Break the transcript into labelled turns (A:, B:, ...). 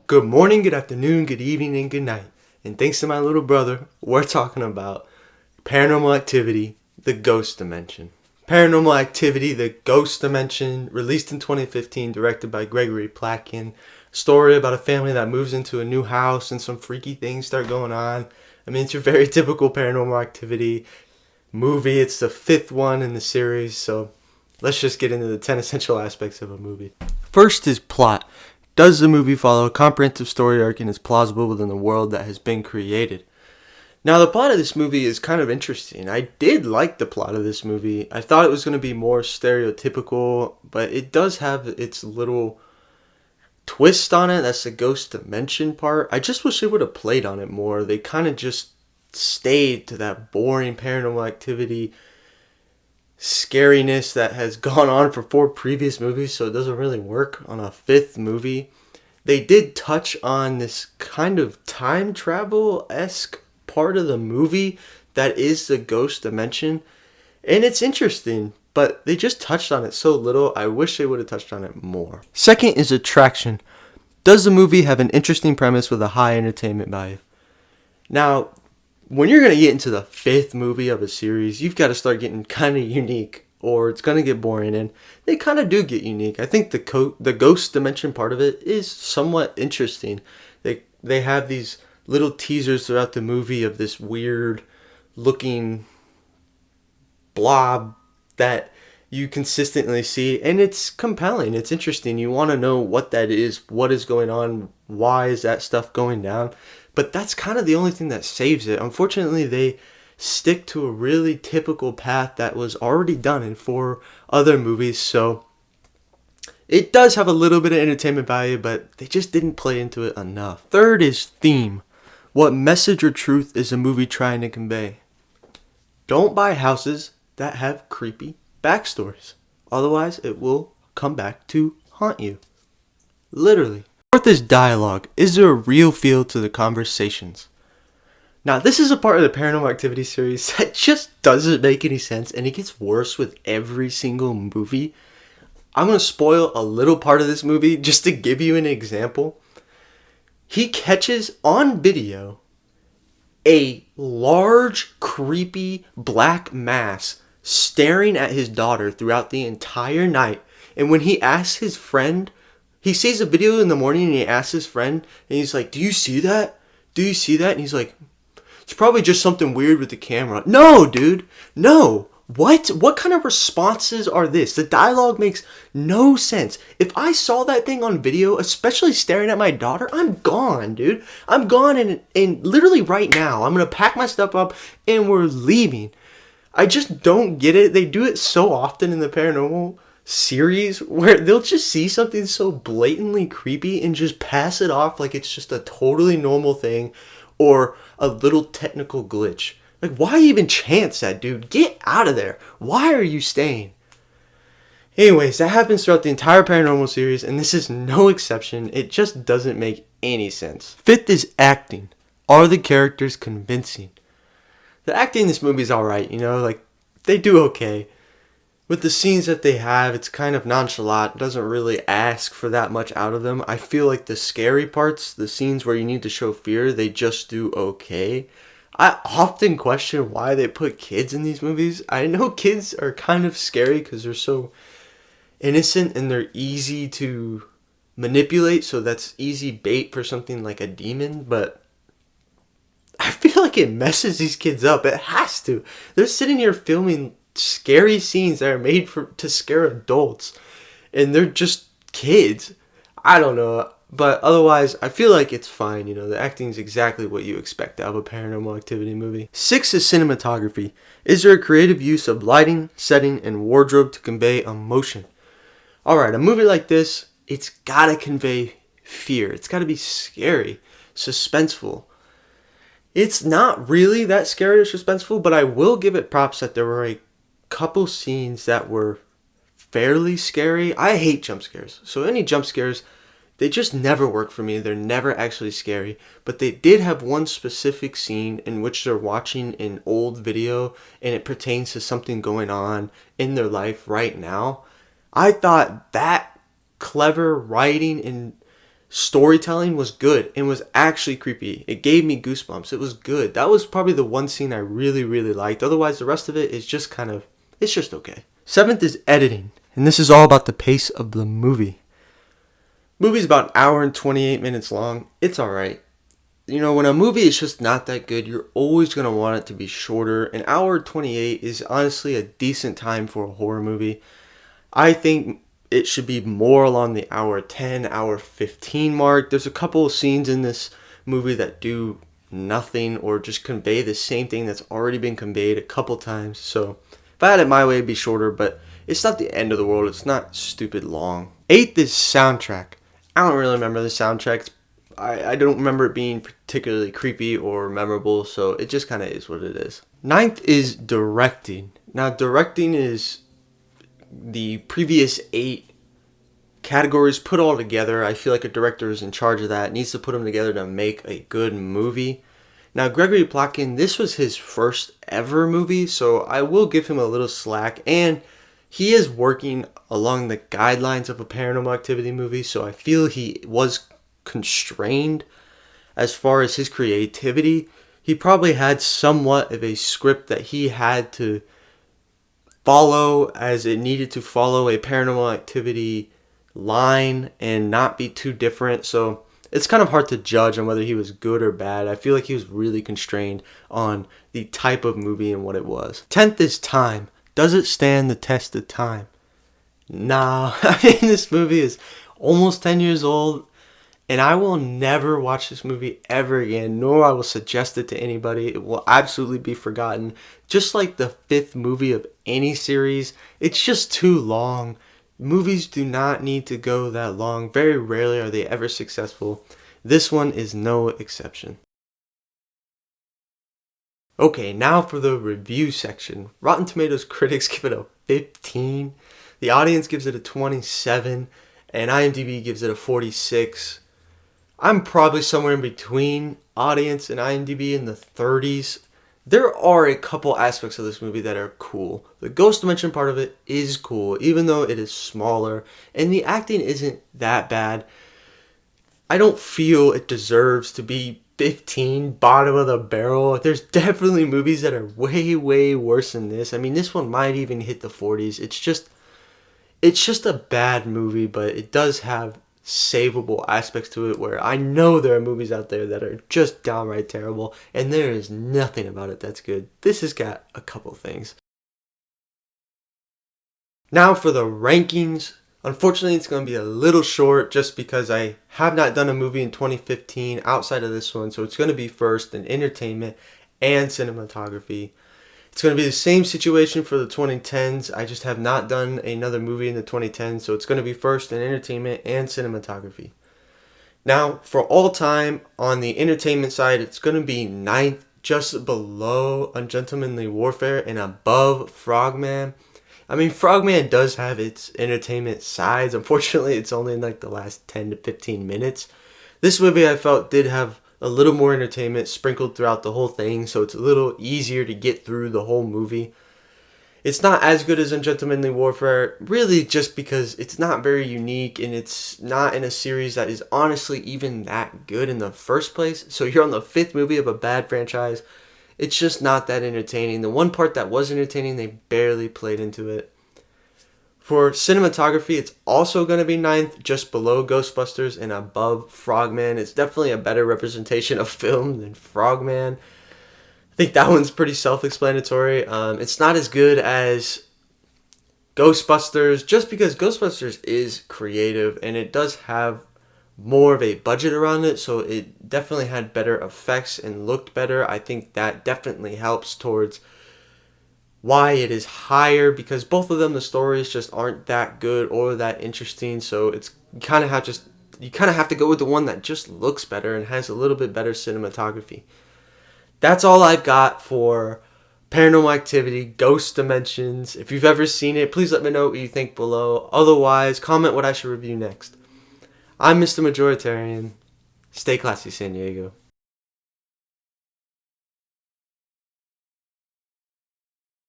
A: Good morning, good afternoon, good evening, and good night. And thanks to my little brother, we're talking about Paranormal Activity, The Ghost Dimension. Paranormal Activity, The Ghost Dimension, released in 2015, directed by Gregory Plotkin. Story about a family that moves into a new house and some freaky things start going on. I mean, it's your very typical Paranormal Activity movie. It's the fifth one in the series, so let's just get into the 10 essential aspects of a movie. First is plot. Does the movie follow a comprehensive story arc and is plausible within the world that has been created? Now, the plot of this movie is kind of interesting. I did like the plot of this movie. I thought it was going to be more stereotypical, but it does have its little twist on it. That's the ghost dimension part. I just wish they would have played on it more. They kind of just stayed to that boring Paranormal Activity scariness that has gone on for 4 previous movies, so it doesn't really work on a 5th movie. They did touch on this kind of time travel-esque part of the movie that is the ghost dimension, and it's interesting, but they just touched on it so little. I wish they would have touched on it more. Second is attraction. Does the movie have an interesting premise with a high entertainment value? Now, when you're going to get into the 5th movie of a series, you've got to start getting kind of unique, or it's going to get boring, and they kind of do get unique. I think the ghost dimension part of it is somewhat interesting. They have these little teasers throughout the movie of this weird looking blob that you consistently see, and it's compelling. It's interesting. You want to know what that is, what is going on, why is that stuff going down. But that's kind of the only thing that saves it. Unfortunately, they stick to a really typical path that was already done in 4 other movies. So it does have a little bit of entertainment value, but they just didn't play into it enough. Third is theme. What message or truth is the movie trying to convey? Don't buy houses that have creepy backstories. Otherwise, it will come back to haunt you. Literally. Fourth is dialogue. Is there a real feel to the conversations? Now, this is a part of the Paranormal Activity series that just doesn't make any sense, and it gets worse with every single movie. I'm going to spoil a little part of this movie just to give you an example. He catches on video a large, creepy black mass staring at his daughter throughout the entire night, and when he asks his friend, he sees a video in the morning and he asks his friend, and he's like, do you see that? Do you see that? And he's like, it's probably just something weird with the camera. No, dude. No. What? What kind of responses are this? The dialogue makes no sense. If I saw that thing on video, especially staring at my daughter, I'm gone, dude. I'm gone, and literally right now, I'm going to pack my stuff up and we're leaving. I just don't get it. They do it so often in the paranormal series where they'll just see something so blatantly creepy and just pass it off like it's just a totally normal thing or a little technical glitch. Like, why even chance that, dude? Get out of there. Why are you staying? Anyways, that happens throughout the entire Paranormal series, and this is no exception. It just doesn't make any sense. Fifth is acting. Are the characters convincing? The acting in this movie is alright, like, they do okay. With the scenes that they have, it's kind of nonchalant. It doesn't really ask for that much out of them. I feel like the scary parts, the scenes where you need to show fear, they just do okay. I often question why they put kids in these movies. I know kids are kind of scary because they're so innocent and they're easy to manipulate, so that's easy bait for something like a demon, but I feel like it messes these kids up. It has to. They're sitting here filming scary scenes that are made to scare adults, and they're just kids. I don't know, but otherwise I feel like it's fine. The acting is exactly what you expect out of a Paranormal Activity movie. 6 is cinematography. Is there a creative use of lighting, setting, and wardrobe to convey emotion? Alright, a movie like this, it's gotta convey fear. It's gotta be scary, suspenseful. It's not really that scary or suspenseful, but I will give it props that there were a couple scenes that were fairly scary. I hate jump scares, so any jump scares, they just never work for me. They're never actually scary, but they did have one specific scene in which they're watching an old video and it pertains to something going on in their life right now. I thought that clever writing and Storytelling was good and was actually creepy. It gave me goosebumps. It was good. That was probably the one scene I really, really liked. Otherwise, the rest of it is just kind of, it's just okay. Seventh is editing. And this is all about the pace of the movie. Movie's about an hour and 28 minutes long. It's alright. You know, when a movie is just not that good, you're always going to want it to be shorter. An hour 28 is honestly a decent time for a horror movie. I think it should be more along the hour 10, hour 15 mark. There's a couple of scenes in this movie that do nothing or just convey the same thing that's already been conveyed a couple times. So if I had it my way, it'd be shorter, but it's not the end of the world. It's not stupid long. Eighth is soundtrack. I don't really remember the soundtrack. I don't remember it being particularly creepy or memorable, so it just kind of is what it is. Ninth is directing. Now, directing is the previous 8 categories put all together. I feel like a director is in charge of that, needs to put them together to make a good movie. Now, Gregory Plotkin, this was his first ever movie, so I will give him a little slack, and he is working along the guidelines of a Paranormal Activity movie, so I feel he was constrained as far as his creativity. He probably had somewhat of a script that he had to follow as it needed to follow a Paranormal Activity line and not be too different. So it's kind of hard to judge on whether he was good or bad. I feel like he was really constrained on the type of movie and what it was. 10th is time. Does it stand the test of time? Nah. I mean, this movie is almost 10 years old. And I will never watch this movie ever again, nor I will suggest it to anybody. It will absolutely be forgotten. Just like the 5th movie of any series, it's just too long. Movies do not need to go that long. Very rarely are they ever successful. This one is no exception. Okay, now for the review section. Rotten Tomatoes critics give it a 15. The audience gives it a 27. And IMDb gives it a 46. I'm probably somewhere in between audience and IMDb in the 30s. There are a couple aspects of this movie that are cool. The ghost dimension part of it is cool, even though it is smaller, and the acting isn't that bad. I don't feel it deserves to be 15, bottom of the barrel. There's definitely movies that are way, way worse than this. I mean, this one might even hit the 40s. It's just a bad movie, but it does have savable aspects to it where I know there are movies out there that are just downright terrible and there is nothing about it that's good. This has got a couple things. Now for the rankings. Unfortunately, it's going to be a little short just because I have not done a movie in 2015 outside of this one, so it's going to be first in entertainment and cinematography. It's going to be the same situation for the 2010s. I just have not done another movie in the 2010s, so it's going to be first in entertainment and cinematography. Now, for all time, on the entertainment side, it's going to be 9th, just below Ungentlemanly Warfare and above Frogman. I mean, Frogman does have its entertainment sides. Unfortunately, it's only in like the last 10 to 15 minutes. This movie, I felt, did have a little more entertainment sprinkled throughout the whole thing, so it's a little easier to get through the whole movie. It's not as good as Ungentlemanly Warfare, really just because it's not very unique and it's not in a series that is honestly even that good in the first place. So you're on the 5th movie of a bad franchise. It's just not that entertaining. The one part that was entertaining, they barely played into it. For cinematography, it's also going to be 9th, just below Ghostbusters and above Frogman. It's definitely a better representation of film than Frogman. I think that one's pretty self-explanatory. It's not as good as Ghostbusters, just because Ghostbusters is creative and it does have more of a budget around it, so it definitely had better effects and looked better. I think that definitely helps towards why it is higher, because both of them, the stories just aren't that good or that interesting. So it's you kind of have to go with the one that just looks better and has a little bit better cinematography. That's all I've got for Paranormal Activity, Ghost Dimensions. If you've ever seen it, please let me know what you think below. Otherwise, comment what I should review next. I'm Mr. Majoritarian. Stay classy, San Diego.